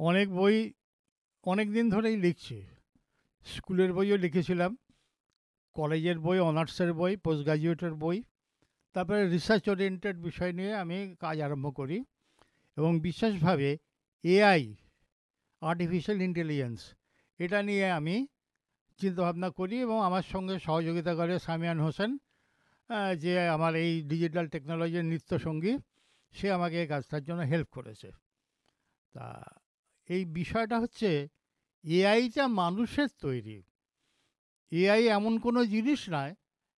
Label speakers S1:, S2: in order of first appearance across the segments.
S1: অনেক বই অনেক দিন ধরেই লিখছি। স্কুলের বইও লিখেছিলাম, কলেজের বই, অনার্সের বই, পোস্ট গ্র্যাজুয়েটের বই। তারপরে রিসার্চ ওরিয়েন্টেড বিষয় নিয়ে আমি কাজ আরম্ভ করি এবং বিশেষভাবে এআই, আর্টিফিশিয়াল ইন্টেলিজেন্স, এটা নিয়ে আমি চিন্তাভাবনা করি এবং আমার সঙ্গে সহযোগিতা করে সামিয়ান হোসেন, যে আমার এই ডিজিটাল টেকনোলজির নিত্যসঙ্গী। সে আমাকে এই কাজটার জন্য হেল্প করেছে। তা এই বিষয়টা হচ্ছে, এআইটা মানুষের তৈরি। এআই এমন কোনো জিনিস নয়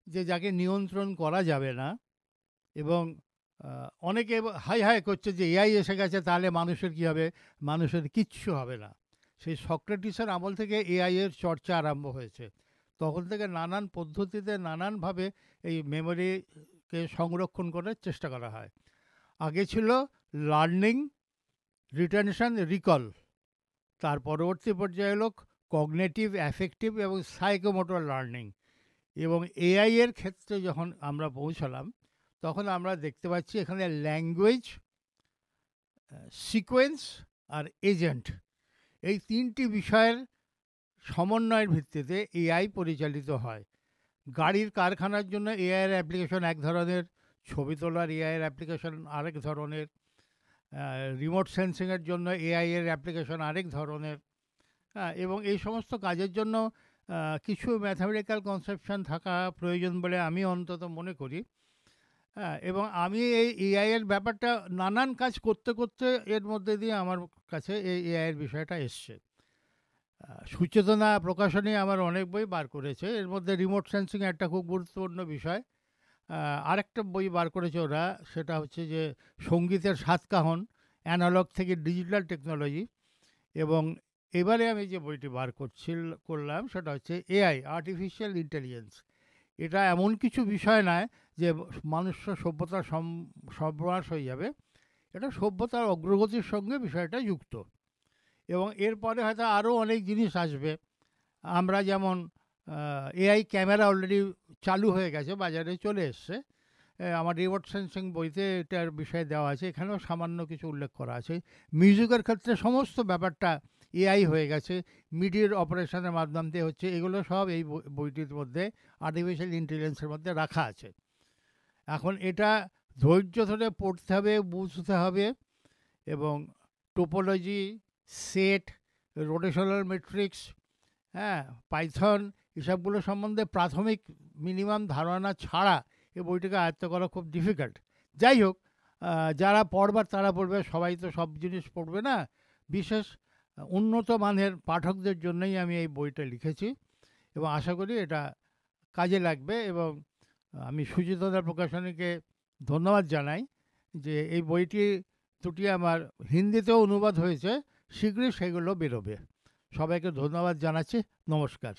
S1: যে যাকে নিয়ন্ত্রণ করা যাবে না। এবং অনেকে হাই হাই করছে যে এআই এসে গেছে তাহলে মানুষের কী হবে? মানুষের কিচ্ছু হবে না। সেই সক্রেটিসের আমল থেকে এআই এর চর্চা আরম্ভ হয়েছে। তখন থেকে নানান পদ্ধতিতে নানানভাবে এই মেমোরিকে সংরক্ষণ করার চেষ্টা করা হয়। আগে ছিল লার্নিং, রিটেনশন, রিকল। তার পরবর্তী পর্যায়ে হলো কগনিটিভ, অ্যাফেক্টিভ এবং সাইকোমোটর লার্নিং। এবং এআই এর ক্ষেত্রে যখন আমরা পৌঁছালাম, তখন আমরা দেখতে পাচ্ছি এখানে ল্যাঙ্গুয়েজ, সিকোয়েন্স আর এজেন্ট, এই তিনটি বিষয়ের সমন্বয়ের ভিত্তিতে এআই পরিচালিত হয়। গাড়ির কারখানার জন্য এআই এর অ্যাপ্লিকেশন এক ধরনের, ছবি তোলার এআই এর অ্যাপ্লিকেশন আরেক ধরনের, রিমোট সেন্সিংয়ের জন্য এআই এর অ্যাপ্লিকেশন আরেক ধরনের। হ্যাঁ, এবং এই সমস্ত কাজের জন্য কিছু ম্যাথামেটিক্যাল কনসেপশন থাকা প্রয়োজন বলে আমি অন্তত মনে করি। হ্যাঁ, এবং আমি এই এআই এর ব্যাপারটা নানান কাজ করতে করতে এর মধ্যে দিয়ে আমার কাছে এই এআই এর বিষয়টা এসছে। সুচেতনা প্রকাশনী আমার অনেক বই বার করেছে, এর মধ্যে রিমোট সেন্সিং একটা খুব গুরুত্বপূর্ণ বিষয়। আরেকটা বই বার করেছে ওরা, সেটা হচ্ছে যে সঙ্গীতের সাতকাহন, অ্যানালগ থেকে ডিজিটাল টেকনোলজি। এবং এবারে আমি যে বইটি বার করলাম সেটা হচ্ছে এআই, আর্টিফিশিয়াল ইন্টেলিজেন্স। এটা এমন কিছু বিষয় নয় যে মানুষ সভ্যতার সর্বনাশ হয়ে যাবে। এটা সভ্যতার অগ্রগতির সঙ্গে বিষয়টা যুক্ত। এবং এরপরে হয়তো আরও অনেক জিনিস আসবে। আমরা যেমন এআই ক্যামেরা অলরেডি চালু হয়ে গেছে, বাজারে চলে এসছে। আমার রিমোট সেন্সিং বইতে এটার বিষয়ে দেওয়া আছে, এখানেও সামান্য কিছু উল্লেখ করা আছে। মিউজিকের ক্ষেত্রে সমস্ত ব্যাপারটা এআই হয়ে গেছে, মিডির অপারেশনের মাধ্যম দিয়ে হচ্ছে। এগুলো সব এই বইটির মধ্যে, আর্টিফিশিয়াল ইন্টেলিজেন্সের মধ্যে রাখা আছে। এখন এটা ধৈর্য ধরে পড়তে হবে, বুঝতে হবে। এবং টোপোলজি, সেট, রোটেশনাল ম্যাট্রিক্স, হ্যাঁ, পাইথন, এসবগুলো সম্বন্ধে প্রাথমিক মিনিমাম ধারণা ছাড়া এই বইটাকে আয়ত্ত করা খুব ডিফিকাল্ট। যাই হোক, যারা পড়বার তারা পড়বে, সবাই তো সব জিনিস পড়বে না। বিশেষ উন্নত মানের পাঠকদের জন্যই আমি এই বইটা লিখেছি এবং আশা করি এটা কাজে লাগবে। এবং আমি সুচেতনা প্রকাশনীকে ধন্যবাদ জানাই যে এই বইটি দুটি আমার হিন্দিতেও অনুবাদ হয়েছে, শীঘ্রই সেগুলো বেরোবে। সবাইকে ধন্যবাদ জানাচ্ছি। নমস্কার।